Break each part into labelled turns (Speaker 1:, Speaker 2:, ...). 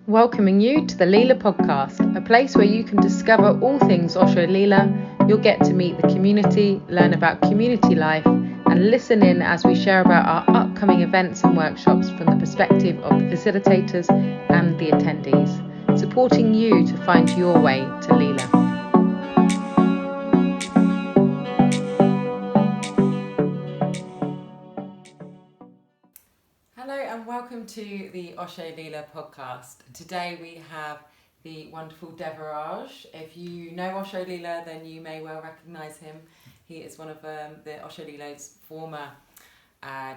Speaker 1: Welcoming you to the Leela Podcast, a place where you can discover all things Osho Leela. You'll get to meet the community, learn about community life, and listen in as we share about our upcoming events and workshops from the perspective of the facilitators and the attendees, supporting you to find your way to Leela. Hello and welcome to the Osho Leela podcast. Today we have the wonderful Deveraj. If you know Osho Leela, then you may well recognise him. He is one of the Osho Leela's former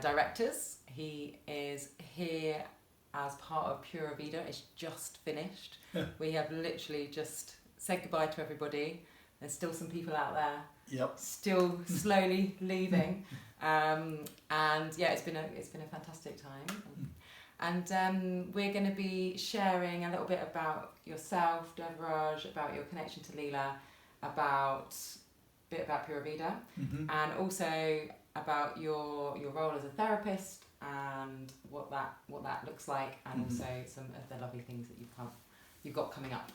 Speaker 1: directors. He is here as part of Puravida. It's just finished. We have literally just said goodbye to everybody. There's still some people out there.
Speaker 2: Yep.
Speaker 1: Still slowly leaving. And yeah, it's been a fantastic time. And we're going to be sharing a little bit about yourself, Devaraj, about your connection to Leela, a bit about Puravida, and also about your role as a therapist and what that looks like, and also some of the lovely things that you've got coming up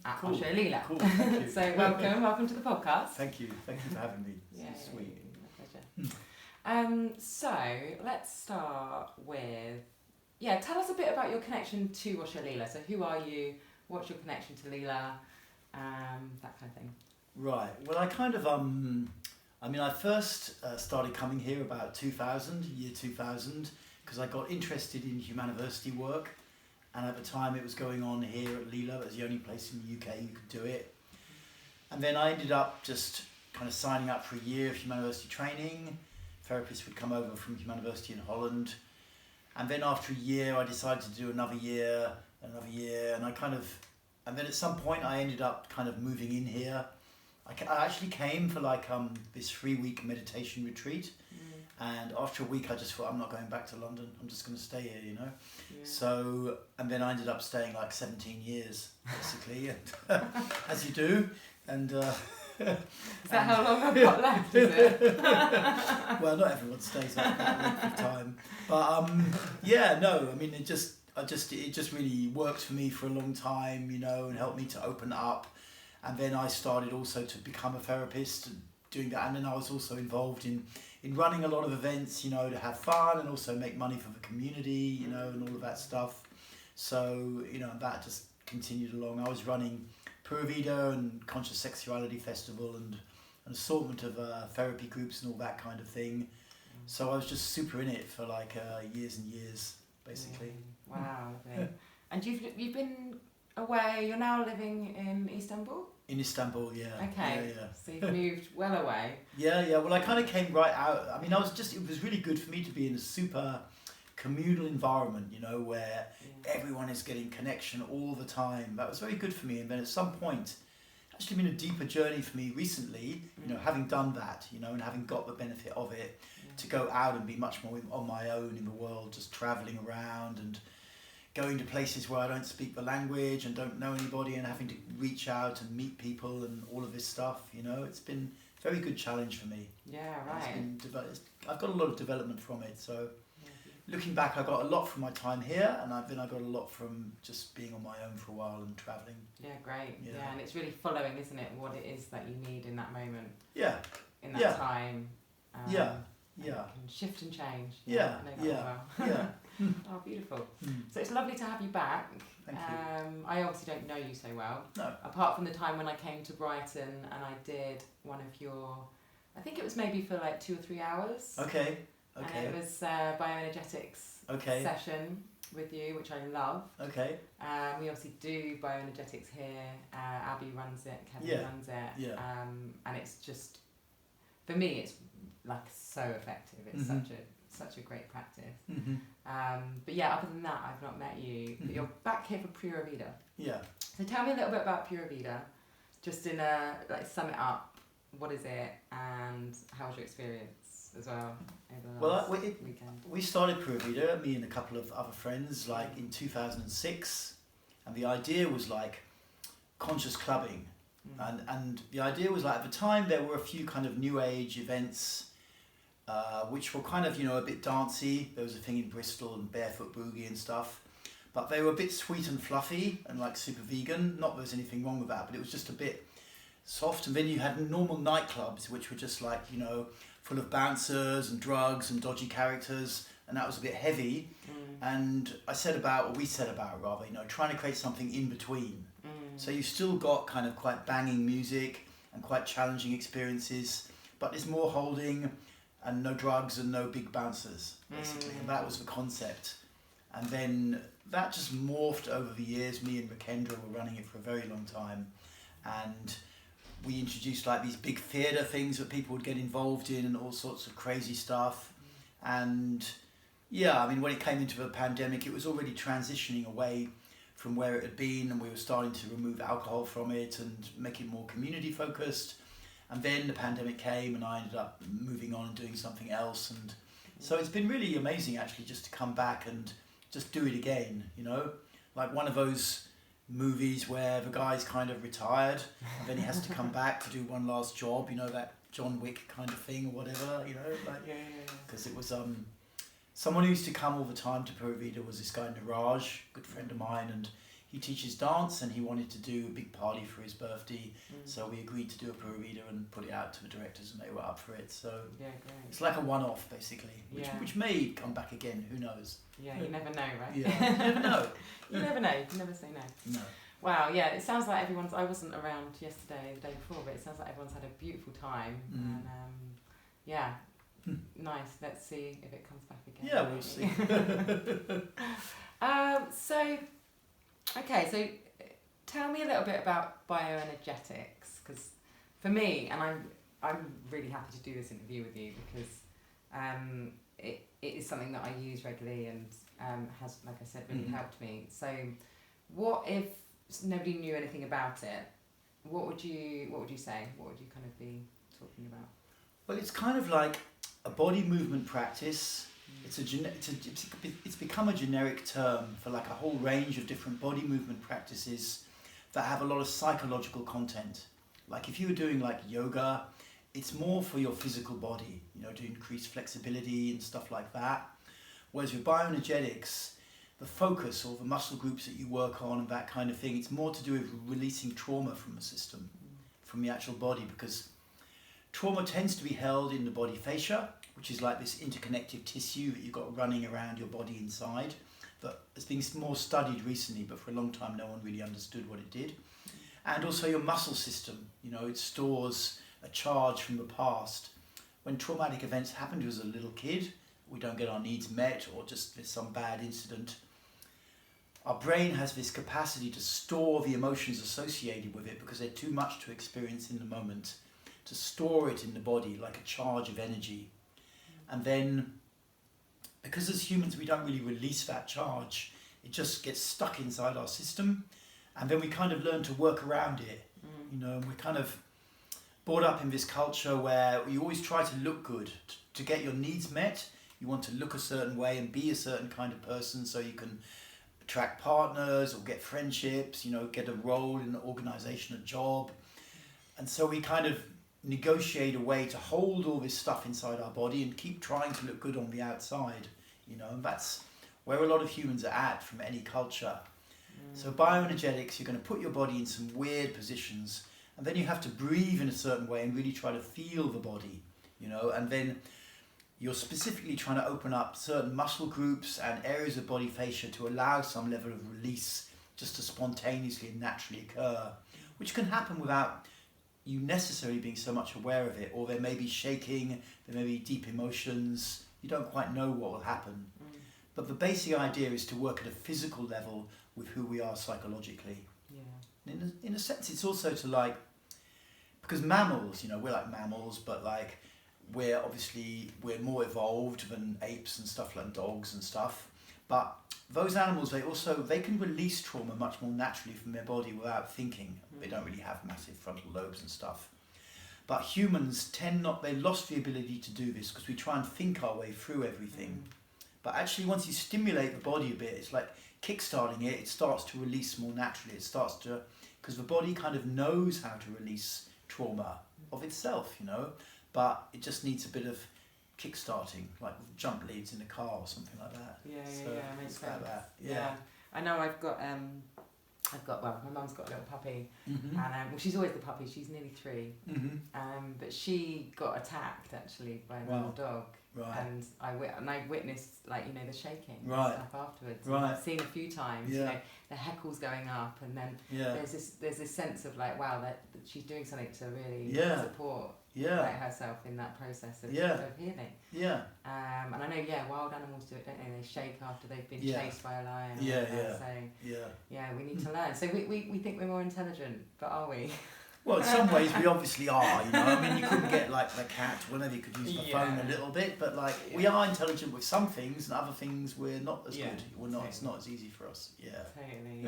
Speaker 1: at
Speaker 2: Cool.
Speaker 1: Osho Leela.
Speaker 2: Cool. Thank you.
Speaker 1: So welcome to the podcast.
Speaker 2: Thank you for having me.
Speaker 1: Yeah,
Speaker 2: Sweet.
Speaker 1: My pleasure. So let's start with, tell us a bit about your connection to Osho Leela. So who are you? What's your connection to Leela? That kind of thing.
Speaker 2: Right. Well, I first started coming here about year 2000, because I got interested in Humaniversity work, and at the time it was going on here at Leela. It was the only place in the UK you could do it. And then I ended up just kind of signing up for a year of Humaniversity training. Therapists would come over from Humaniversity in Holland. And then after a year, I decided to do another year, and then at some point I ended up kind of moving in here. I actually came for this 3-week meditation retreat. And after a week, I just thought, I'm not going back to London. I'm just going to stay here, you know. Yeah. So, and then I ended up staying 17 years, basically, and, as you do. And
Speaker 1: is that how long I've got left? Is it?
Speaker 2: Well, not everyone stays that length of time, but it just really worked for me for a long time, you know, and helped me to open up. And then I started also to become a therapist, doing that, and then I was also involved in running a lot of events, you know, to have fun and also make money for the community, you know, and all of that stuff. So, you know, that just continued along. I was running Puravida and Conscious Sexuality Festival and an assortment of therapy groups and all that kind of thing. So I was just super in it for years and years, basically.
Speaker 1: Wow. Okay. And you've been away. You're now living in Istanbul?
Speaker 2: In Istanbul, yeah.
Speaker 1: Okay. Yeah. So you've moved well away.
Speaker 2: Yeah. Well, I kind of came right out. I mean, it was really good for me to be in a super communal environment, you know, where everyone is getting connection all the time. That was very good for me. And then at some point, actually been a deeper journey for me recently, you know, having done that, you know, and having got the benefit of it, to go out and be much more on my own in the world, just travelling around and going to places where I don't speak the language and don't know anybody, and having to reach out and meet people and all of this stuff, you know. It's been a very good challenge for me.
Speaker 1: Yeah, right.
Speaker 2: I've got a lot of development from it, so looking back, I got a lot from my time here, and then I got a lot from just being on my own for a while and travelling.
Speaker 1: Yeah, great. Yeah, and it's really following, isn't it, what it is that you need in that moment.
Speaker 2: Yeah.
Speaker 1: In that time.
Speaker 2: Yeah.
Speaker 1: And shift and change.
Speaker 2: Yeah.
Speaker 1: Oh, beautiful. So it's lovely to have you back.
Speaker 2: Thank you.
Speaker 1: I obviously don't know you so well.
Speaker 2: No.
Speaker 1: Apart from the time when I came to Brighton and I did one of your, I think it was maybe for 2 or 3 hours.
Speaker 2: Okay.
Speaker 1: And it was Bioenergetics session with you, which I love.
Speaker 2: Okay.
Speaker 1: We obviously do Bioenergetics here. Abby runs it, Kevin runs it. Yeah. And it's just, for me, it's so effective. It's such a great practice. But yeah, other than that, I've not met you. But you're back here for Puravida.
Speaker 2: Yeah.
Speaker 1: So tell me a little bit about Puravida, just in a sum it up. What is it, and how was your experience as well over the last weekend?
Speaker 2: We started Puravida, me and a couple of other friends, in 2006, and the idea was conscious clubbing, and the idea was at the time there were a few kind of new age events which were kind of, a bit dancey. There was a thing in Bristol and Barefoot Boogie and stuff. but they were a bit sweet and fluffy and like super vegan. Not that there's anything wrong with that, but it was just a bit soft. And then you had normal nightclubs, which were just like, you know, full of bouncers and drugs and dodgy characters, and that was a bit heavy. And we said about, rather, you know, trying to create something in between. So you still got kind of quite banging music and quite challenging experiences, but there's more holding and no drugs and no big bouncers, basically. And that was the concept. And then that just morphed over the years. Me and Rakendra were running it for a very long time. And we introduced like these big theatre things that people would get involved in and all sorts of crazy stuff. And yeah, I mean, when it came into the pandemic, it was already transitioning away from where it had been, and we were starting to remove alcohol from it and make it more community focused. And then the pandemic came and I ended up moving on and doing something else. And so it's been really amazing actually just to come back and just do it again, you know? Like one of those movies where the guy's kind of retired and then he has to come back to do one last job, you know, that John Wick kind of thing or whatever, you know? Like, because it was someone who used to come all the time to Puravida was this guy Deveraj, good friend of mine, and he teaches dance and he wanted to do a big party for his birthday, so we agreed to do a Puravida and put it out to the directors and they were up for it. So it's like a one-off basically, which may come back again, who knows?
Speaker 1: Yeah, you never know, right?
Speaker 2: Yeah, you never know.
Speaker 1: You never know, you can never say no.
Speaker 2: No.
Speaker 1: Wow, yeah, it sounds like I wasn't around yesterday, the day before, but it sounds like everyone's had a beautiful time. And yeah, nice. Let's see if it comes back again.
Speaker 2: Yeah, we'll see.
Speaker 1: So tell me a little bit about bioenergetics, because for me, and I'm really happy to do this interview with you because it is something that I use regularly and has, like I said, really helped me. So what if nobody knew anything about it? What would you say? What would you kind of be talking about?
Speaker 2: Well, it's kind of like a body movement practice. It's become a generic term for like a whole range of different body movement practices that have a lot of psychological content. Like if you were doing like yoga, it's more for your physical body, you know, to increase flexibility and stuff like that. Whereas with bioenergetics, the focus or the muscle groups that you work on and that kind of thing, it's more to do with releasing trauma from the system, from the actual body, because trauma tends to be held in the body fascia, which is like this interconnective tissue that you've got running around your body inside, that has been more studied recently, but for a long time no one really understood what it did. And also your muscle system, you know, it stores a charge from the past. When traumatic events happen to us as a little kid, we don't get our needs met, or just there's some bad incident, our brain has this capacity to store the emotions associated with it because they're too much to experience in the moment, to store it in the body like a charge of energy. And then, because as humans we don't really release that charge, it just gets stuck inside our system, and then we kind of learn to work around it. You know, and we're kind of brought up in this culture where you always try to look good. To get your needs met, you want to look a certain way and be a certain kind of person so you can attract partners or get friendships, you know, get a role in an organisation, a job. And so we kind of negotiate a way to hold all this stuff inside our body and keep trying to look good on the outside, you know, and that's where a lot of humans are at from any culture. So bioenergetics, you're going to put your body in some weird positions, and then you have to breathe in a certain way and really try to feel the body, you know, and then you're specifically trying to open up certain muscle groups and areas of body fascia to allow some level of release just to spontaneously and naturally occur, which can happen without you necessarily being so much aware of it, or there may be shaking, there may be deep emotions, you don't quite know what will happen. But the basic idea is to work at a physical level with who we are psychologically. In a sense, it's also to like, because mammals, you know, we're like mammals, but like we're more evolved than apes and stuff, like dogs and stuff. But those animals, they can release trauma much more naturally from their body without thinking. They don't really have massive frontal lobes and stuff. But humans they lost the ability to do this because we try and think our way through everything. But actually, once you stimulate the body a bit, it's like kickstarting it, it starts to release more naturally. It starts to, because the body kind of knows how to release trauma of itself, you know, but it just needs a bit of kickstarting, like jump leads in a car or something like that.
Speaker 1: Makes sense.
Speaker 2: Like that.
Speaker 1: Yeah. I know I've got well, my mum's got a little puppy,
Speaker 2: Mm-hmm.
Speaker 1: and well, she's always the puppy. She's nearly 3,
Speaker 2: Mm-hmm.
Speaker 1: but she got attacked actually by
Speaker 2: Wow.
Speaker 1: another dog,
Speaker 2: Right.
Speaker 1: and I witnessed, like, the shaking
Speaker 2: Right.
Speaker 1: and stuff afterwards.
Speaker 2: Right.
Speaker 1: And I've seen a few times,
Speaker 2: Yeah.
Speaker 1: the heckles going up, and then
Speaker 2: Yeah.
Speaker 1: there's this sense of like, wow, that she's doing something to really
Speaker 2: Yeah.
Speaker 1: support
Speaker 2: Yeah.
Speaker 1: like herself in that process of healing.
Speaker 2: Yeah.
Speaker 1: And I know, wild animals do it, don't they? They shake after they've been
Speaker 2: Yeah.
Speaker 1: chased by a lion.
Speaker 2: Yeah,
Speaker 1: and
Speaker 2: yeah.
Speaker 1: So
Speaker 2: Yeah.
Speaker 1: we need to learn. So we think we're more intelligent, but are we?
Speaker 2: Well, in some ways we obviously are, I mean, you couldn't get like the cat whenever you could use the phone a little bit, but like we are intelligent with some things and other things we're not as good. We're not. It's not as easy for us. Yeah.
Speaker 1: Totally.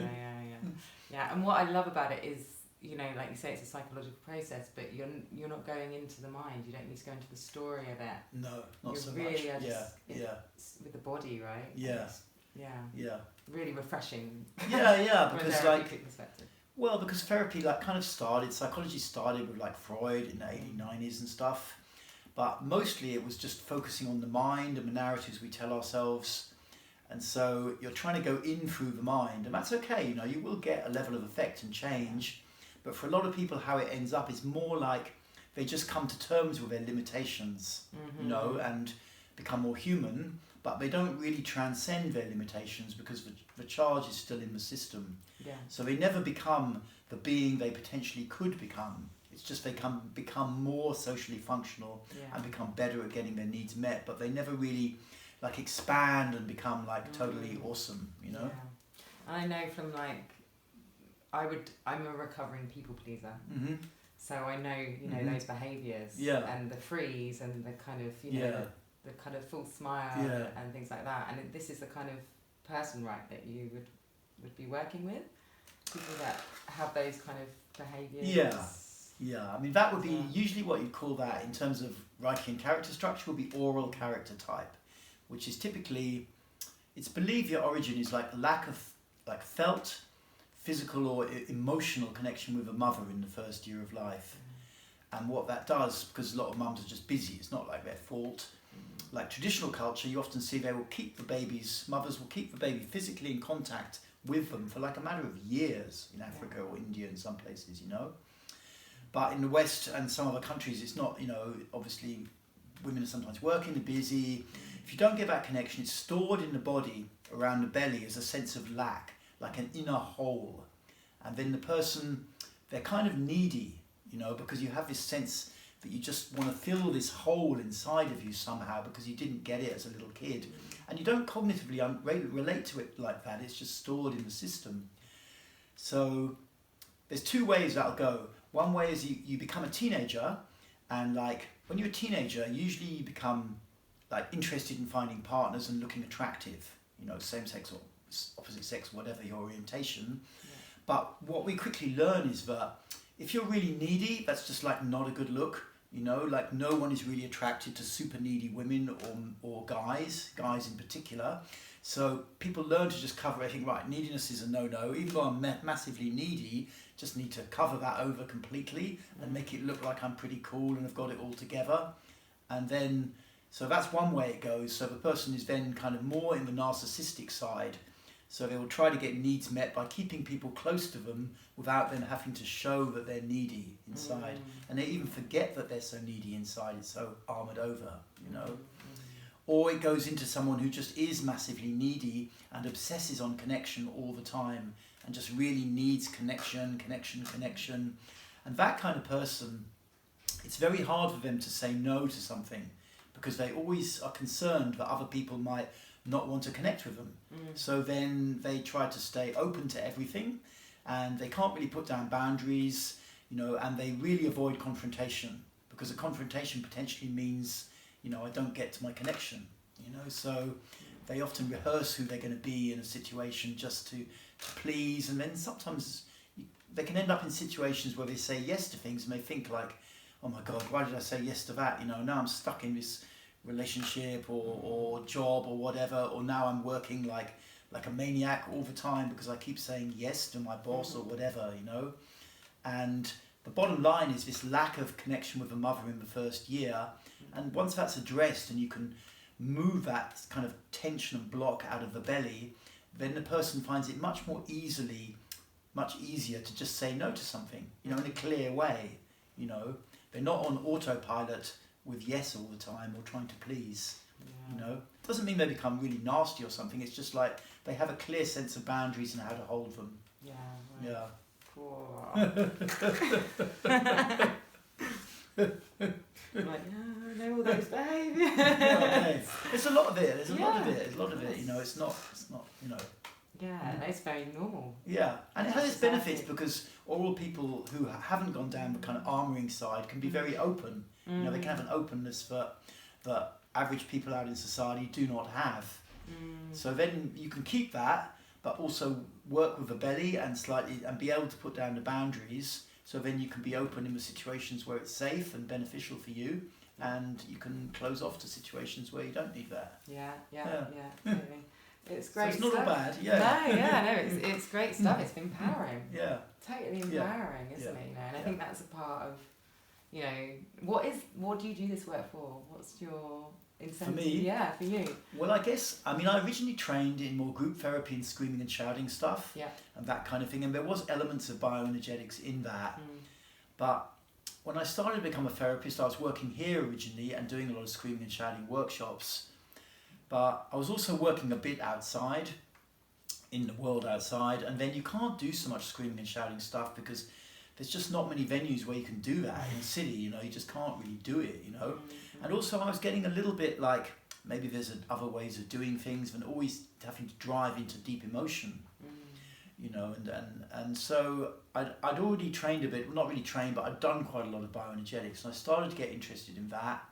Speaker 1: Yeah. And what I love about it is, like you say, it's a psychological process, but you're not going into the mind. You don't need to go into the story of it.
Speaker 2: No, not
Speaker 1: you
Speaker 2: so
Speaker 1: really
Speaker 2: much.
Speaker 1: Are just, it's with the body, right?
Speaker 2: Yeah.
Speaker 1: Yeah. Really refreshing.
Speaker 2: Yeah.
Speaker 1: From a
Speaker 2: Because
Speaker 1: therapeutic perspective.
Speaker 2: Well, because therapy psychology started with like Freud in the 1890s and stuff, but mostly it was just focusing on the mind and the narratives we tell ourselves, and so you're trying to go in through the mind, and that's okay, you will get a level of effect and change, but for a lot of people how it ends up is more like they just come to terms with their limitations, and become more human, but they don't really transcend their limitations because the charge is still in the system.
Speaker 1: Yeah.
Speaker 2: So they never become the being they potentially could become. It's just they become more socially functional and become better at getting their needs met, but they never really like expand and become like totally awesome,
Speaker 1: Yeah. And I know from like, I'm a recovering people pleaser.
Speaker 2: Mm-hmm.
Speaker 1: So I know, those behaviours and the freeze and the kind of, the kind of full smile and things like that. And this is the kind of person, right, that you would be working with? People that have those kind of behaviours?
Speaker 2: Yeah. I mean, that would be usually what you'd call that in terms of Reichian character structure would be oral character type, which is typically, it's believed your origin is like lack of like felt, physical or emotional connection with a mother in the first year of life. And what that does, because a lot of mums are just busy, it's not like their fault. Like traditional culture, you often see mothers will keep the baby physically in contact with them for like a matter of years in Africa or India and some places, But in the West and some other countries, it's not, obviously women are sometimes working, they're busy. If you don't get that connection, it's stored in the body around the belly as a sense of lack, like an inner hole. And then the person, they're kind of needy, because you have this sense that you just want to fill this hole inside of you somehow because you didn't get it as a little kid. And you don't cognitively relate to it like that, it's just stored in the system. So there's 2 ways that'll go. One way is you become a teenager, and like when you're a teenager, usually you become like interested in finding partners and looking attractive, same sex or opposite sex, whatever your orientation. But what we quickly learn is that if you're really needy, that's just like not a good look. Like no one is really attracted to super needy women or guys in particular. So people learn to just cover everything. Right, neediness is a no-no. Even though I'm massively needy, just need to cover that over completely and make it look like I'm pretty cool and I've got it all together. And then, so that's one way it goes. So the person is then kind of more in the narcissistic side. So they will try to get needs met by keeping people close to them without them having to show that they're needy inside. And they even forget that they're so needy inside, it's so armoured over, Or it goes into someone who just is massively needy and obsesses on connection all the time and just really needs connection. And that kind of person, it's very hard for them to say no to something because they always are concerned that other people might not want to connect with them. So then they try to stay open to everything and they can't really put down boundaries, and they really avoid confrontation because a confrontation potentially means, I don't get to my connection, so they often rehearse who they're going to be in a situation just to please, and then sometimes they can end up in situations where they say yes to things and they think like, oh my God, why did I say yes to that? Now I'm stuck in this relationship or job or whatever, or now I'm working like a maniac all the time because I keep saying yes to my boss or whatever, And the bottom line is this lack of connection with a mother in the first year, and once that's addressed and you can move that kind of tension and block out of the belly, then the person finds it much easier to just say no to something, in a clear way. They're not on autopilot with yes all the time or trying to please. Doesn't mean they become really nasty or something. It's just like they have a clear sense of boundaries and how to hold them.
Speaker 1: Yeah. Cool. Like, no, all those behaviours.
Speaker 2: There's a lot of it. It's not.
Speaker 1: Yeah, that's very normal.
Speaker 2: Yeah, and it has its benefits because oral people who haven't gone down the kind of armouring side can be very open. They can have an openness that average people out in society do not have. So then you can keep that, but also work with the belly and be able to put down the boundaries. So then you can be open in the situations where it's safe and beneficial for you, and you can close off to situations where you don't need that.
Speaker 1: Yeah, totally. It's great.
Speaker 2: So it's not all bad.
Speaker 1: It's great stuff. It's empowering.
Speaker 2: Yeah.
Speaker 1: Totally empowering, isn't it? And I think that's a part of, what do you do this work for? What's your incentive?
Speaker 2: For me?
Speaker 1: Yeah, for you.
Speaker 2: Well, I originally trained in more group therapy and screaming and shouting stuff.
Speaker 1: Yeah.
Speaker 2: And that kind of thing. And there was elements of bioenergetics in that. But when I started to become a therapist, I was working here originally and doing a lot of screaming and shouting workshops. But I was also working a bit outside, in the world outside, and then you can't do so much screaming and shouting stuff because there's just not many venues where you can do that in the city, you just can't really do it, And also I was getting a little bit like, maybe there's other ways of doing things than always having to drive into deep emotion, and so I'd already trained a bit, well, not really trained, but I'd done quite a lot of bioenergetics, and I started to get interested in that.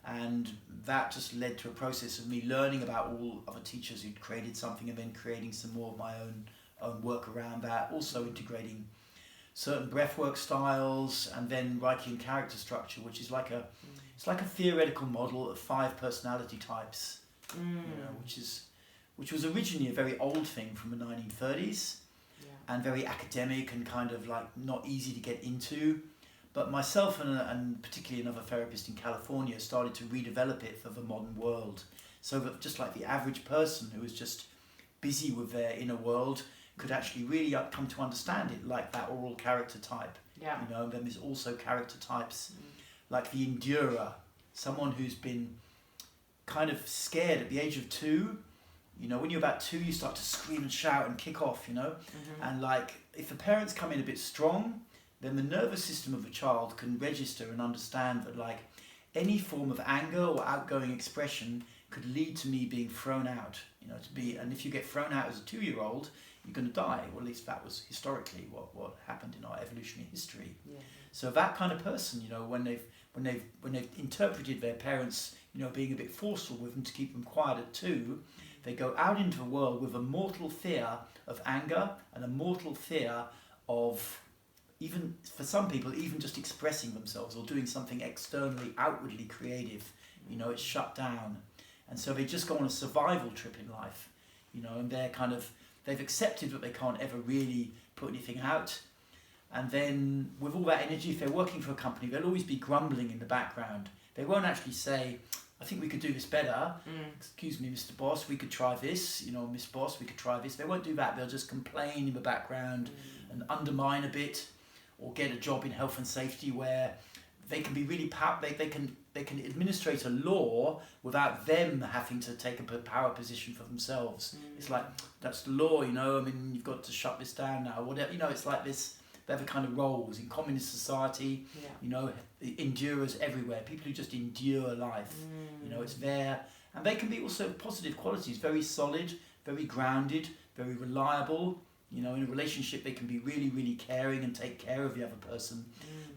Speaker 2: And that just led to a process of me learning about all other teachers who'd created something and then creating some more of my own work around that, also integrating certain breathwork styles, and then Reichian Character Structure, which is like it's like a theoretical model of 5 personality types, which was originally a very old thing from the 1930s, and very academic and kind of like not easy to get into. But myself and particularly another therapist in California started to redevelop it for the modern world, so that just like the average person who was just busy with their inner world could actually really come to understand it, like that oral character type. And then there's also character types like the endurer, someone who's been kind of scared at the age of 2. When you're about 2, you start to scream and shout and kick off, and like if the parents come in a bit strong, then the nervous system of the child can register and understand that like any form of anger or outgoing expression could lead to me being thrown out, and if you get thrown out as a 2-year-old, you're going to die, or at least that was historically what happened in our evolutionary history. So that kind of person, when they've interpreted their parents, being a bit forceful with them to keep them quiet at 2, they go out into the world with a mortal fear of anger and a mortal fear of, even for some people, even just expressing themselves or doing something externally, outwardly creative, it's shut down. And so they just go on a survival trip in life, and they've accepted that they can't ever really put anything out. And then with all that energy, if they're working for a company, they'll always be grumbling in the background. They won't actually say, I think we could do this better. Excuse me, Mr. Boss, we could try this. Miss Boss, we could try this. They won't do that. They'll just complain in the background and undermine a bit, or get a job in health and safety where they can be really they can administrate a law without them having to take a power position for themselves. It's like, that's the law, you've got to shut this down now, whatever. It's like this. They have a kind of roles in communist society. Endurers everywhere. People who just endure life. It's there, and they can be also positive qualities. Very solid, very grounded, very reliable. In a relationship, they can be really, really caring and take care of the other person,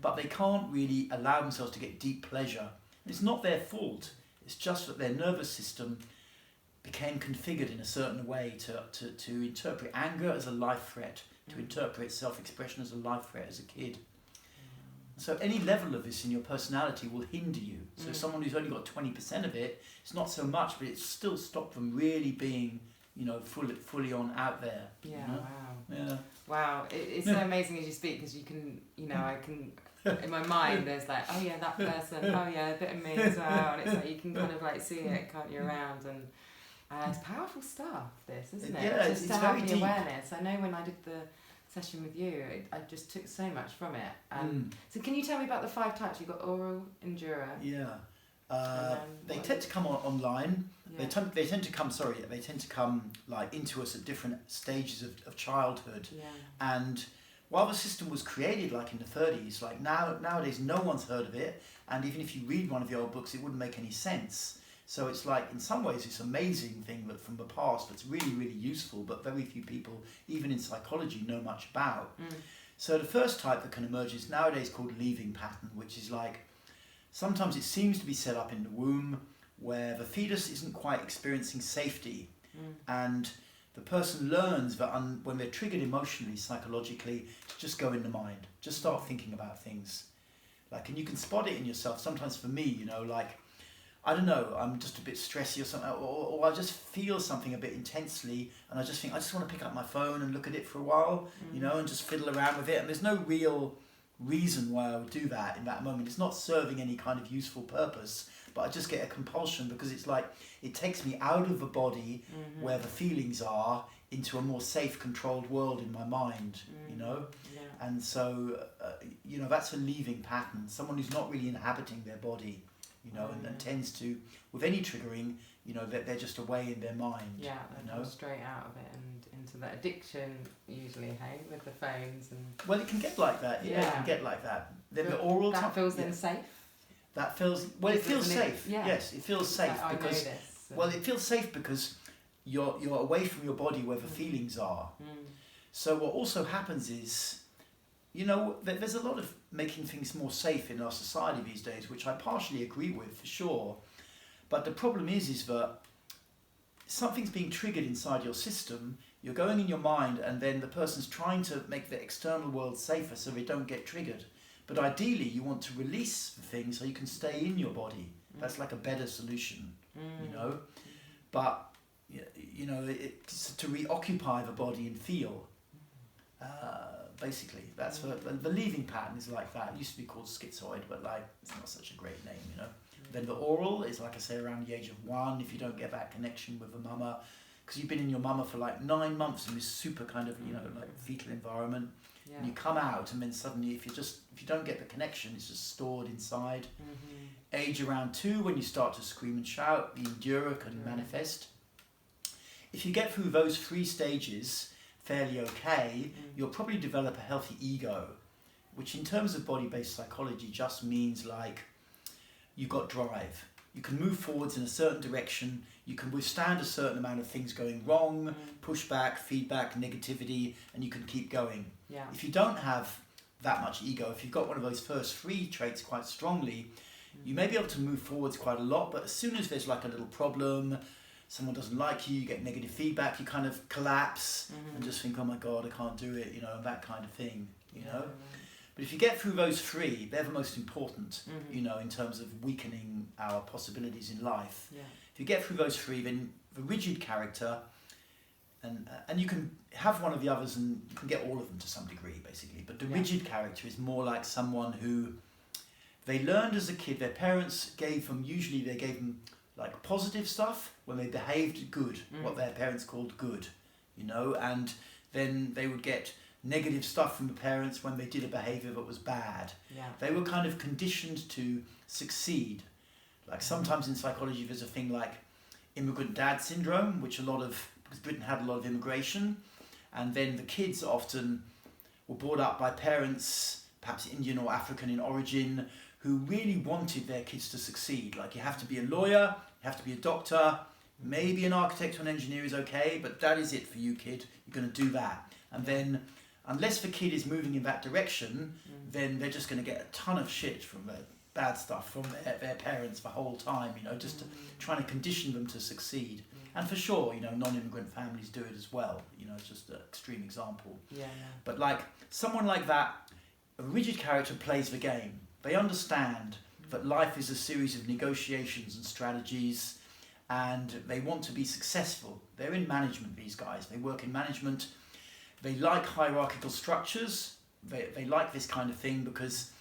Speaker 2: but they can't really allow themselves to get deep pleasure. And it's not their fault. It's just that their nervous system became configured in a certain way to interpret anger as a life threat, to interpret self-expression as a life threat as a kid. So any level of this in your personality will hinder you. So someone who's only got 20% of it, it's not so much, but it's still stopped them really being, fully on out there.
Speaker 1: Wow. It's so amazing as you speak, because you can, I can, in my mind, there's like, oh yeah, that person, oh yeah, a bit of me as well, and it's like you can kind of like see it, can't you, around, and It's powerful stuff, this, isn't it?
Speaker 2: Yeah,
Speaker 1: Just
Speaker 2: it's
Speaker 1: to have
Speaker 2: very
Speaker 1: the
Speaker 2: deep.
Speaker 1: awareness. I know when I did the session with you, I just took so much from it. So can you tell me about the 5 types? You've got oral, endura.
Speaker 2: Yeah. They
Speaker 1: what
Speaker 2: tend to come online.
Speaker 1: Yeah.
Speaker 2: They tend to come like into us at different stages of childhood.
Speaker 1: Yeah.
Speaker 2: And while the system was created like in the 30s, like nowadays no one's heard of it, and even if you read one of the old books, it wouldn't make any sense. So it's like, in some ways, it's an amazing thing that from the past that's really, really useful, but very few people, even in psychology, know much about. So the first type that can emerge is nowadays called leaving pattern, which is like, sometimes it seems to be set up in the womb where the fetus isn't quite experiencing safety, and the person learns that when they're triggered emotionally, psychologically, to just go in the mind, just start thinking about things. Like, and you can spot it in yourself. Sometimes for me, you know, like, I don't know, I'm just a bit stressy or something, or I just feel something a bit intensely, and I just think, I just want to pick up my phone and look at it for a while, you know, and just fiddle around with it. And there's no real reason why I would do that in that moment. It's not serving any kind of useful purpose, but I just get a compulsion because it's like, it takes me out of the body where the feelings are into a more safe, controlled world in my mind, you know? Yeah. And so, you know, that's a leaving pattern. Someone who's not really inhabiting their body, you know, and tends to, with any triggering, you know, they're just away in their mind.
Speaker 1: Yeah,
Speaker 2: you
Speaker 1: they're
Speaker 2: know?
Speaker 1: straight out of it and into that addiction, usually, hey, with the phones and...
Speaker 2: Well, it can get like that, yeah. It can get like that. Then the oral...
Speaker 1: That feels then safe?
Speaker 2: That feels... Well, it feels safe.
Speaker 1: Yeah.
Speaker 2: Yes, it feels safe
Speaker 1: like,
Speaker 2: because...
Speaker 1: I know this.
Speaker 2: Well, it feels safe because you're away from your body where the feelings are. So what also happens is, you know, there's a lot of making things more safe in our society these days, which I partially agree with, for sure. But the problem is that something's being triggered inside your system, you're going in your mind, and then the person's trying to make the external world safer so they don't get triggered. But ideally, you want to release the thing so you can stay in your body. That's like a better solution, you know? But, you know, it's to reoccupy the body and feel. Basically, that's the leaving pattern is like that. It used to be called schizoid, but like it's not such a great name, you know. Then the oral is, like I say, around the age of 1. If you don't get that connection with the mama, because you've been in your mama for like 9 months in this super kind of, you know, like fetal environment, and you come out, and then suddenly, if you don't get the connection, it's just stored inside. Age around 2, when you start to scream and shout, the endura can manifest. If you get through those 3 stages fairly okay, you'll probably develop a healthy ego, which in terms of body-based psychology just means like you've got drive. You can move forwards in a certain direction, you can withstand a certain amount of things going wrong, pushback, feedback, negativity, and you can keep going.
Speaker 1: Yeah.
Speaker 2: If you don't have that much ego, if you've got one of those first 3 traits quite strongly, you may be able to move forwards quite a lot, but as soon as there's like a little problem, someone doesn't like you, you get negative feedback, you kind of collapse and just think, oh my God, I can't do it, you know, that kind of thing, you know. But if you get through those 3, they're the most important, you know, in terms of weakening our possibilities in life.
Speaker 1: Yeah.
Speaker 2: If you get through those 3, then the rigid character, and you can have one of the others and you can get all of them to some degree, basically. But the rigid character is more like someone who they learned as a kid, their parents gave them like positive stuff when they behaved good, what their parents called good, you know, and then they would get negative stuff from the parents when they did a behaviour that was bad.
Speaker 1: Yeah.
Speaker 2: They were kind of conditioned to succeed. Like sometimes in psychology there's a thing like immigrant dad syndrome, because Britain had a lot of immigration, and then the kids often were brought up by parents, perhaps Indian or African in origin, who really wanted their kids to succeed. Like, you have to be a lawyer, you have to be a doctor, maybe an architect or an engineer is okay, but that is it for you, kid. You're going to do that. And then, unless the kid is moving in that direction, then they're just going to get a ton of shit from their bad stuff from their parents the whole time, you know, just trying to condition them to succeed. And for sure, you know, non-immigrant families do it as well. You know, it's just an extreme example. But like, someone like that, a rigid character plays the game. They understand that life is a series of negotiations and strategies, and they want to be successful. They're in management, these guys. They work in management. They like hierarchical structures. They like this kind of thing because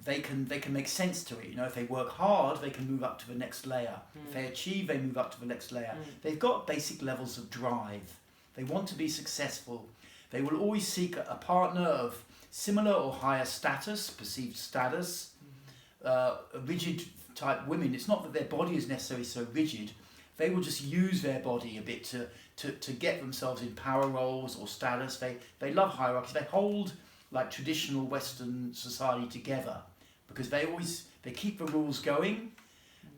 Speaker 2: they can make sense to it. You know, if they work hard, they can move up to the next layer. If they achieve, they move up to the next layer. They've got basic levels of drive. They want to be successful. They will always seek a partner of similar or higher status, perceived status. Rigid type women, it's not that their body is necessarily so rigid. They will just use their body a bit to get themselves in power roles or status. They love hierarchies. They hold like traditional Western society together because they keep the rules going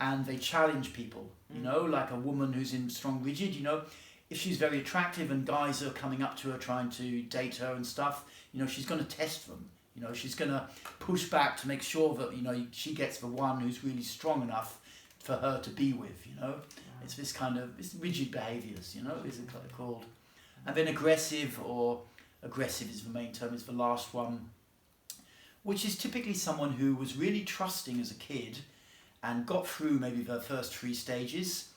Speaker 2: and they challenge people. You know, like a woman who's in strong rigid, you know, if she's very attractive and guys are coming up to her trying to date her and stuff, you know, she's going to test them. You know, she's going to push back to make sure that, you know, she gets the one who's really strong enough for her to be with, you know. It's this kind of, it's rigid behaviours, you know, is it called. And then aggressive is the main term, is the last one, which is typically someone who was really trusting as a kid and got through maybe the first 3 stages,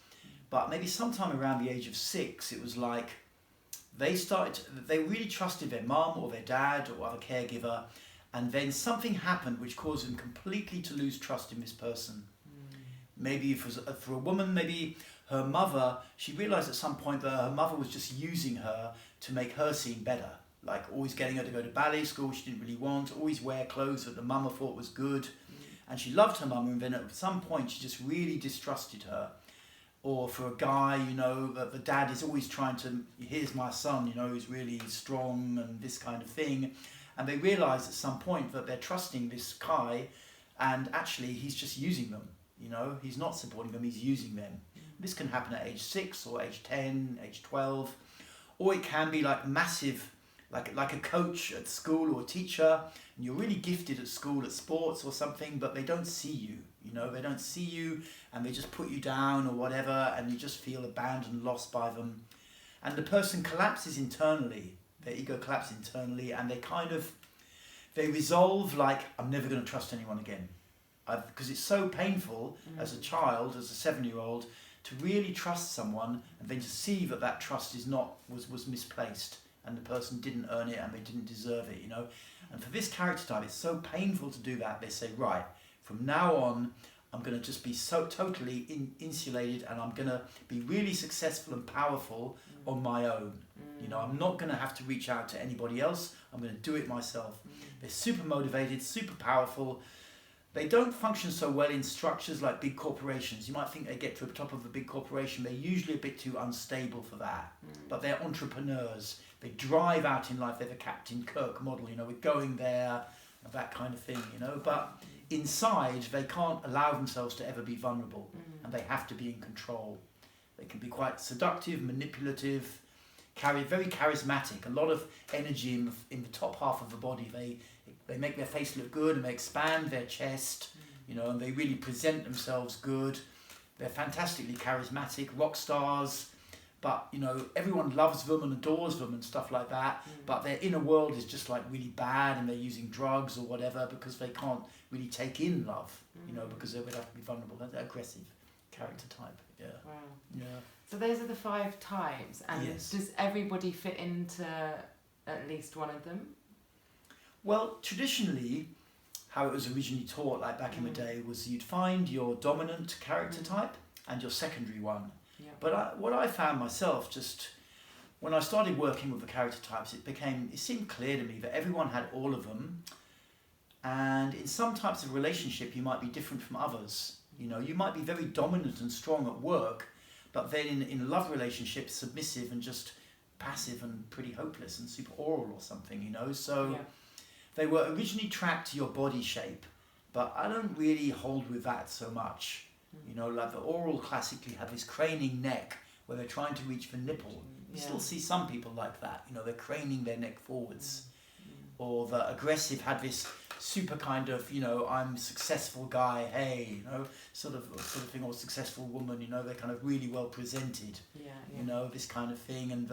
Speaker 2: but maybe sometime around the age of 6, it was like they really trusted their mum or their dad or other caregiver, and then something happened which caused them completely to lose trust in this person. Maybe for a woman, maybe her mother, she realised at some point that her mother was just using her to make her seem better. Like always getting her to go to ballet school she didn't really want, always wear clothes that the mama thought was good. And she loved her mum, and then at some point she just really distrusted her. Or for a guy, you know, the dad is always trying to, here's my son, you know, who's really strong and this kind of thing. And they realise at some point that they're trusting this guy and actually he's just using them, you know, he's not supporting them, he's using them. This can happen at age 6 or age 10, age 12, or it can be like massive, like a coach at school or a teacher, and you're really gifted at school at sports or something, but they don't see you, you know, they don't see you and they just put you down or whatever, and you just feel abandoned, lost by them. And the person collapses internally, their ego collapses internally, and they resolve like, I'm never going to trust anyone again. Because it's so painful as a child, as a 7-year-old, to really trust someone and then to see that trust was misplaced and the person didn't earn it and they didn't deserve it, you know. And for this character type, it's so painful to do that. They say, right, from now on, I'm going to just be so totally insulated and I'm going to be really successful and powerful on my own. You know, I'm not going to have to reach out to anybody else. I'm going to do it myself. They're super motivated, super powerful. They don't function so well in structures like big corporations. You might think they get to the top of a big corporation. They're usually a bit too unstable for that. But they're entrepreneurs. They drive out in life. They're the Captain Kirk model, you know, we're going there, that kind of thing, you know. But inside, they can't allow themselves to ever be vulnerable. And they have to be in control. They can be quite seductive, manipulative, very charismatic. A lot of energy in the top half of the body. They make their face look good and they expand their chest, you know, and they really present themselves good. They're fantastically charismatic, rock stars, but, you know, everyone loves them and adores them and stuff like that, but their inner world is just like really bad and they're using drugs or whatever because they can't really take in love, you know, because they would have to be vulnerable. They're aggressive character type, yeah.
Speaker 1: Wow.
Speaker 2: Yeah.
Speaker 1: So those are the 5 types, and
Speaker 2: Yes.
Speaker 1: does everybody fit into at least one of them?
Speaker 2: Well, traditionally, how it was originally taught, like back in the day, was you'd find your dominant character type and your secondary one.
Speaker 1: Yeah.
Speaker 2: But what I found myself, just when I started working with the character types, it seemed clear to me that everyone had all of them. And in some types of relationship, you might be different from others. You know, you might be very dominant and strong at work, but then in a love relationship, submissive and just passive and pretty hopeless and super oral or something, you know. So they were originally tracked to your body shape, but I don't really hold with that so much. You know, like the oral classically have this craning neck where they're trying to reach the nipple. You still see some people like that, you know, they're craning their neck forwards. Or the aggressive had this super kind of, you know, I'm successful guy, hey, you know, sort of thing, or successful woman, you know, they're kind of really well presented, you know, this kind of thing. And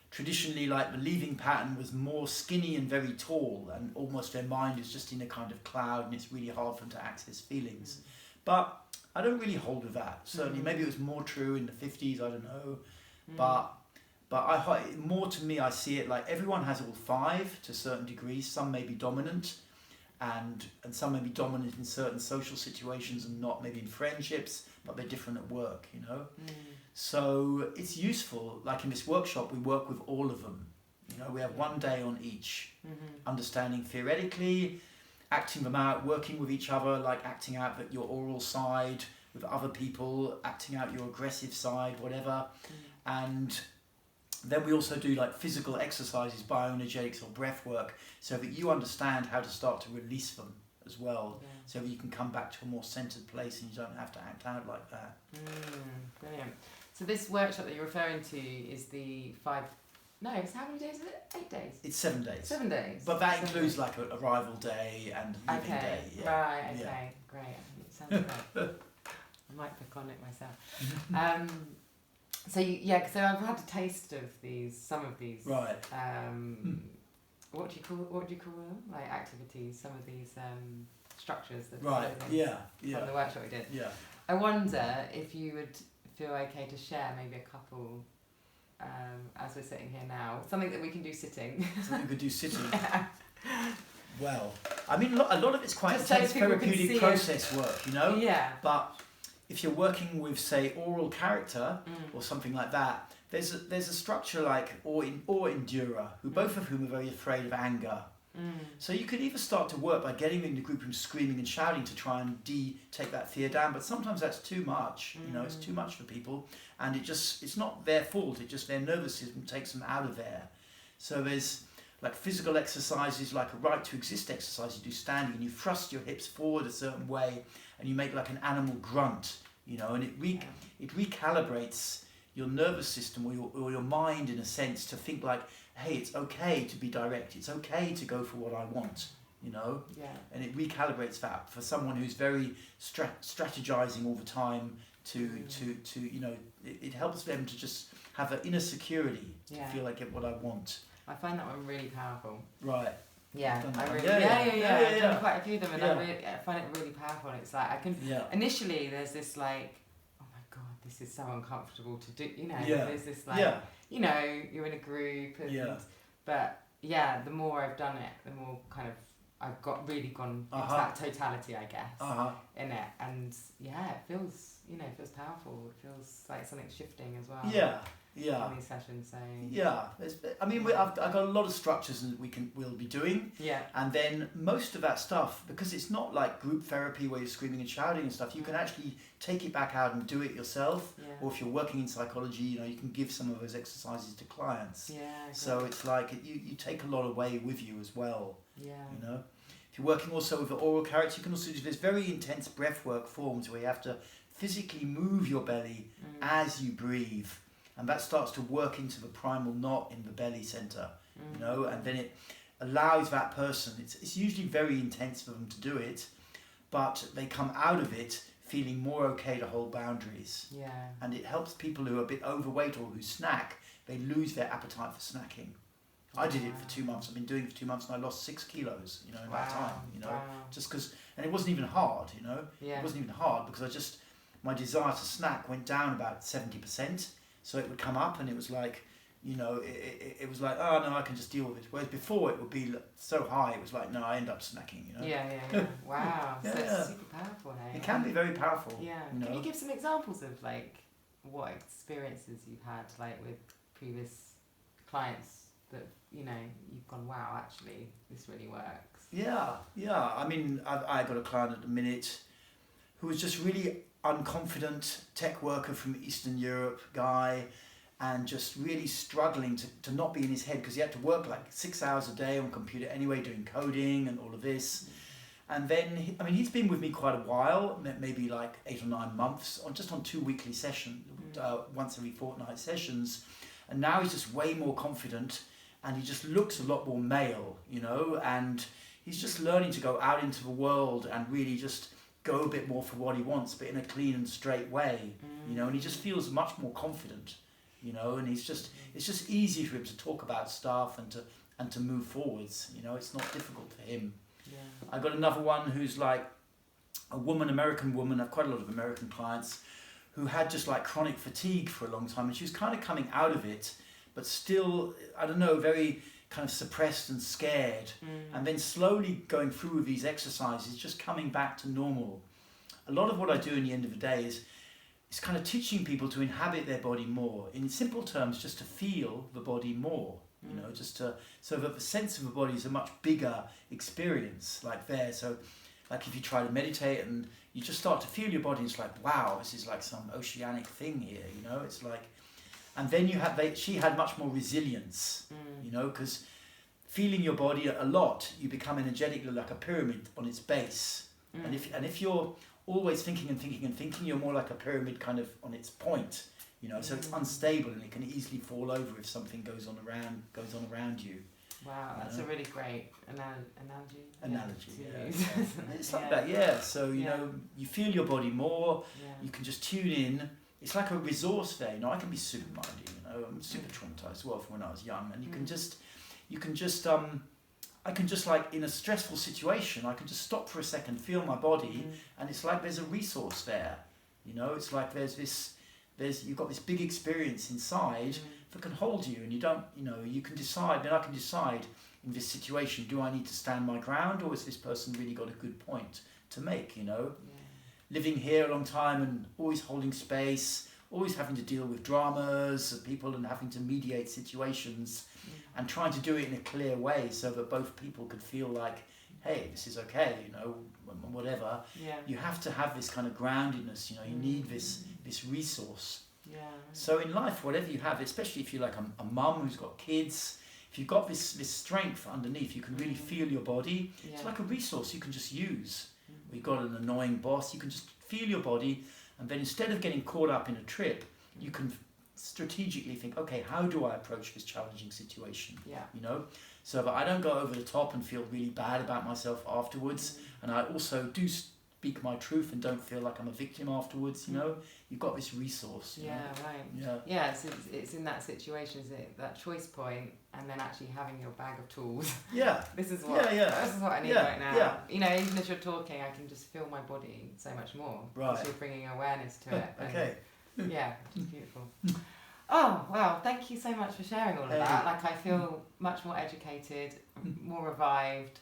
Speaker 2: traditionally, like the leaving pattern was more skinny and very tall, and almost their mind is just in a kind of cloud, and it's really hard for them to access feelings. But I don't really hold with that. Certainly, maybe it was more true in the 50s, I don't know. But more to me, I see it like everyone has all 5 to certain degrees. Some may be dominant, and some may be dominant in certain social situations and not maybe in friendships, but they're different at work, you know. So it's useful. Like in this workshop, we work with all of them. You know, we have one day on each, understanding theoretically, acting them out, working with each other, like acting out your oral side with other people, acting out your aggressive side, whatever. And then we also do like physical exercises, bioenergetics or breath work, so that you understand how to start to release them as well, so that you can come back to a more centered place and you don't have to act out like that.
Speaker 1: Brilliant. So this workshop that you're referring to is the it's how many days is it? 8 days?
Speaker 2: It's 7 days.
Speaker 1: 7 days.
Speaker 2: But that includes like a arrival day and leaving day. Yeah.
Speaker 1: Right, okay, great. It sounds great. I might book on it myself. So I've had a taste of some of these.
Speaker 2: Right.
Speaker 1: What do you call them? Like activities, some of these structures that
Speaker 2: Right.
Speaker 1: from the workshop we did.
Speaker 2: Yeah.
Speaker 1: I wonder if you would feel okay to share maybe a couple as we're sitting here now. Something that we can do sitting.
Speaker 2: Something we could do sitting. Well, I mean, a lot of it's quite
Speaker 1: Just so
Speaker 2: intense
Speaker 1: people can
Speaker 2: therapeutic
Speaker 1: see
Speaker 2: process work, you know?
Speaker 1: Yeah.
Speaker 2: But if you're working with, say, oral character or something like that, there's a structure like or endurer, both of whom are very afraid of anger. So you could either start to work by getting in the group and screaming and shouting to try and take that fear down, but sometimes that's too much, you know, it's too much for people, and it's not their fault, it just their nervous system takes them out of there. So there's like physical exercises, like a right to exist exercise you do standing, and you thrust your hips forward a certain way and you make like an animal grunt, you know, and it recalibrates your nervous system or your mind in a sense to think like, hey, it's okay to be direct, it's okay to go for what I want, you know. And it recalibrates that for someone who's very strategizing all the time to you know, it helps them to just have an inner security to feel like get what I want.
Speaker 1: I find that one really powerful.
Speaker 2: Right.
Speaker 1: Yeah,
Speaker 2: I
Speaker 1: really,
Speaker 2: yeah.
Speaker 1: I've done quite a few of them, and I find it really powerful. It's like I can initially there's this like, oh my god, this is so uncomfortable to do. You know, there's this like, you know, you're in a group, and but the more I've done it, the more kind of I've gone into that totality, I guess, in it, and it feels powerful. It feels like something's shifting as well. In these sessions, so
Speaker 2: I mean, I've got a lot of structures that we'll be doing, and then most of that stuff, because it's not like group therapy where you're screaming and shouting and stuff, you can actually take it back out and do it yourself, or if you're working in psychology, you know, you can give some of those exercises to clients. So it's like you take a lot away with you as well. You know, if you're working also with the oral character, you can also do this very intense breathwork forms where you have to physically move your belly as you breathe. And that starts to work into the primal knot in the belly center, you know, and then it allows that person, it's usually very intense for them to do it, but they come out of it feeling more okay to hold boundaries. And it helps people who are a bit overweight or who snack, they lose their appetite for snacking. I did it for 2 months, I've been doing it for 2 months, and I lost 6 kilos, you know, in that time, you know, just because, and it wasn't even hard, you know, it wasn't even hard because my desire to snack went down about 70%. So it would come up and it was like, you know, it was like, oh no, I can just deal with it. Whereas before it would be so high, it was like, no, I end up snacking, you know.
Speaker 1: Wow. So it's super powerful, hey?
Speaker 2: It can be very powerful. You know?
Speaker 1: Can you give some examples of like what experiences you've had like with previous clients that, you know, you've gone, wow, actually this really works? I mean, I got a client at the minute who was just really unconfident tech worker from Eastern Europe guy, and just really struggling to not be in his head because he had to work like 6 hours a day on computer anyway, doing coding and all of this. And then he's been with me quite a while, maybe like 8 or 9 months, on 2 weekly sessions, once every fortnight sessions, and now he's just way more confident and he just looks a lot more male, you know, and he's just learning to go out into the world and really just go a bit more for what he wants, but in a clean and straight way, you know, and he just feels much more confident, you know, and it's just easy for him to talk about stuff and to move forwards, you know, it's not difficult for him. I got another one who's like a American woman, I've quite a lot of American clients, who had just like chronic fatigue for a long time, and she was kind of coming out of it, but still, I don't know, very
Speaker 2: kind of suppressed and scared, and then slowly going through with these exercises, just coming back to normal. A lot of what I do in the end of the day is kind of teaching people to inhabit their body more. In simple terms, just to feel the body more. You know, so that the sense of the body is a much bigger experience, like there. So, like if you try to meditate and you just start to feel your body, it's like, wow, this is like some oceanic thing here. You know, it's like. And then she had much more resilience, you know, because feeling your body a lot, you become energetically like a pyramid on its base. And if you're always thinking, you're more like a pyramid kind of on its point, you know, so it's unstable and it can easily fall over if something goes on around you.
Speaker 1: Wow, that's a really great analogy.
Speaker 2: Yeah. It's like that, yeah. So, you know, you feel your body more, you can just tune in. It's like a resource there, you know. I can be super mindy, you know. I'm super traumatized as well from when I was young, and I can just like in a stressful situation, I can just stop for a second, feel my body, and it's like there's a resource there, you know. It's like you've got this big experience inside that can hold you, and you don't, you know, you can decide. Then I can decide in this situation, do I need to stand my ground, or has this person really got a good point to make, you know? Living here a long time and always holding space, always having to deal with dramas of people and having to mediate situations and trying to do it in a clear way so that both people could feel like, hey, this is okay, you know, whatever. You have to have this kind of groundedness, you know, you need this resource. So in life, whatever you have, especially if you're like a mum who's got kids, if you've got this strength underneath, you can really feel your body. It's like a resource you can just use. We've got an annoying boss, you can just feel your body, and then instead of getting caught up in a trip, you can strategically think, okay, how do I approach this challenging situation? You know, so that I don't go over the top and feel really bad about myself afterwards, and I also do speak my truth and don't feel like I'm a victim afterwards, you know. You've got this resource.
Speaker 1: It's in that situation, is it, that choice point, and then actually having your bag of tools. This is what I need right now. You know, even as you're talking, I can just feel my body so much more. Because you're bringing awareness to it. And, it's beautiful. Oh, wow, thank you so much for sharing all of that. Like, I feel much more educated, more revived,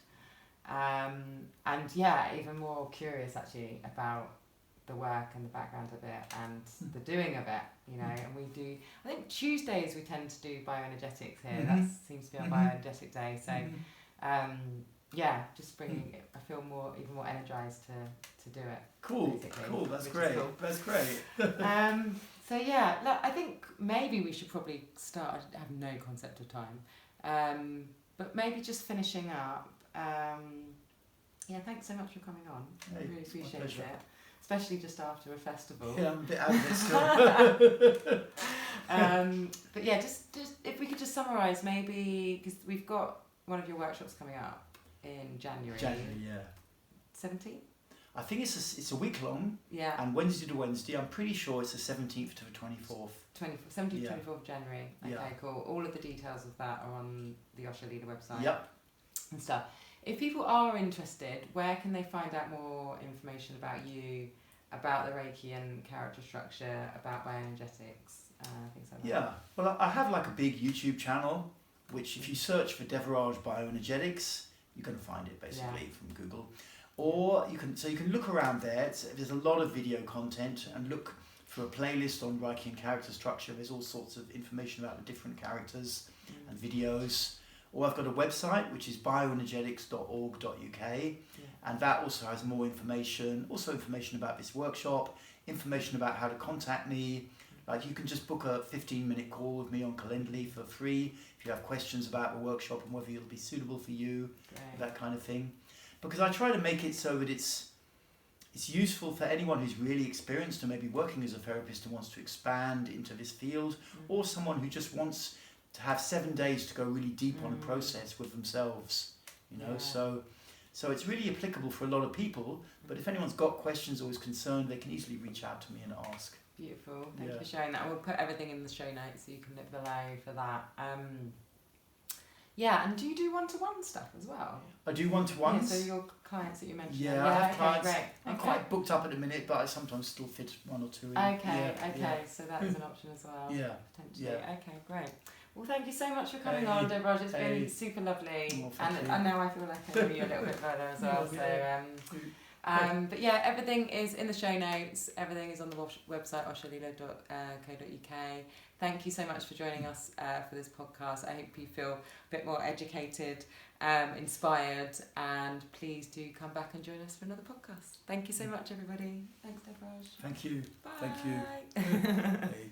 Speaker 1: and even more curious actually about the work and the background of it and the doing of it, you know. And we do, I think Tuesdays we tend to do bioenergetics here. That seems to be our bioenergetic day. So just bringing it, I feel even more energized to do it.
Speaker 2: Cool, that's great. Cool. That's great.
Speaker 1: Look, I think maybe we should probably start. I have no concept of time, but maybe just finishing up. Thanks so much for coming on. I really appreciate it. Especially just after a festival.
Speaker 2: Yeah, I'm a bit out of it still.
Speaker 1: But just if we could just summarise maybe, because we've got one of your workshops coming up in January. 17th?
Speaker 2: I think it's a week long. And Wednesday to Wednesday. I'm pretty sure it's the 17th to the 24th.
Speaker 1: 17th to 24th of January. Okay, cool. All of the details of that are on the Osho Leela website. And stuff. If people are interested, where can they find out more information about you, about the Reichian Character Structure, about bioenergetics, things like that?
Speaker 2: Well, I have like a big YouTube channel, which if you search for Deveraj Bioenergetics, you can find it basically from Google. Or you can look around there. There's a lot of video content, and look for a playlist on Reichian Character Structure. There's all sorts of information about the different characters and videos. Or I've got a website which is bioenergetics.org.uk, and that also has more information, also information about this workshop, information about how to contact me. Like, you can just book a 15-minute call with me on Calendly for free if you have questions about the workshop and whether it'll be suitable for you, that kind of thing. Because I try to make it so that it's useful for anyone who's really experienced and maybe working as a therapist and wants to expand into this field, or someone who just wants to have 7 days to go really deep on a process with themselves, you know. So it's really applicable for a lot of people, but if anyone's got questions or is concerned, they can easily reach out to me and ask.
Speaker 1: Beautiful. Thank you for sharing that. We'll put everything in the show notes so you can look below for that. And do you do one-to-one stuff as well?
Speaker 2: I do one-to-ones.
Speaker 1: So your clients that you mentioned.
Speaker 2: I have clients. Great. I'm quite booked up at the minute, but I sometimes still fit one or two in.
Speaker 1: So that is an option as well. Potentially. Okay, great. Well, thank you so much for coming
Speaker 2: Hey.
Speaker 1: on, Deveraj. It's
Speaker 2: Hey.
Speaker 1: been super lovely.
Speaker 2: Well, thank
Speaker 1: and
Speaker 2: you.
Speaker 1: I know I feel like I know you a little bit better as well. But yeah, everything is in the show notes. Everything is on the website, osholeela.co.uk. Thank you so much for joining us for this podcast. I hope you feel a bit more educated, inspired, and please do come back and join us for another podcast. Thank you so much, everybody. Thanks, Deveraj.
Speaker 2: Thank you.
Speaker 1: Bye.
Speaker 2: Thank you. Hey.